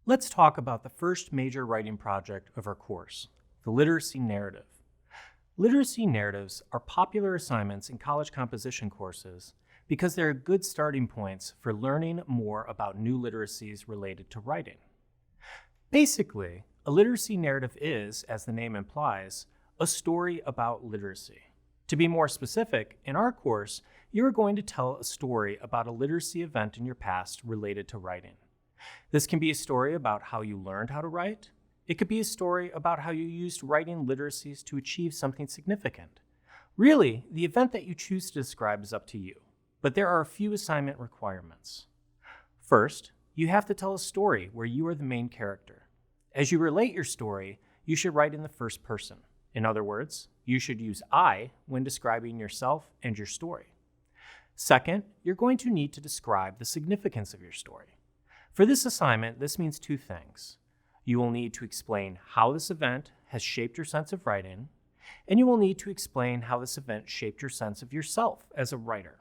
Let's talk about the first major writing project of our course, the literacy narrative. Literacy narratives are popular assignments in college composition courses because they're good starting points for learning more about new literacies related to writing. Basically, a literacy narrative is, as the name implies, a story about literacy. To be more specific, in our course, you're going to tell a story about a literacy event in your past related to writing. This can be a story about how you learned how to write. It could be a story about how you used writing literacies to achieve something significant. Really, the event that you choose to describe is up to you, but there are a few assignment requirements. First, you have to tell a story where you are the main character. As you relate your story, you should write in the first person. In other words, you should use I when describing yourself and your story. Second, you're going to need to describe the significance of your story. For this assignment, this means two things. You will need to explain how this event has shaped your sense of writing, and you will need to explain how this event shaped your sense of yourself as a writer.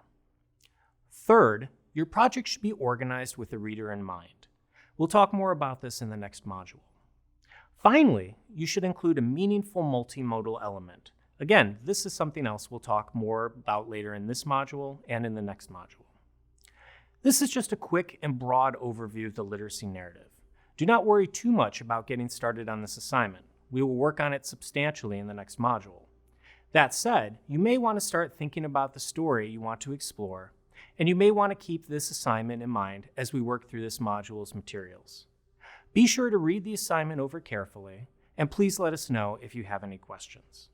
Third, your project should be organized with the reader in mind. We'll talk more about this in the next module. Finally, you should include a meaningful multimodal element. Again, this is something else we'll talk more about later in this module and in the next module. This is just a quick and broad overview of the literacy narrative. Do not worry too much about getting started on this assignment. We will work on it substantially in the next module. That said, you may want to start thinking about the story you want to explore, and you may want to keep this assignment in mind as we work through this module's materials. Be sure to read the assignment over carefully, and please let us know if you have any questions.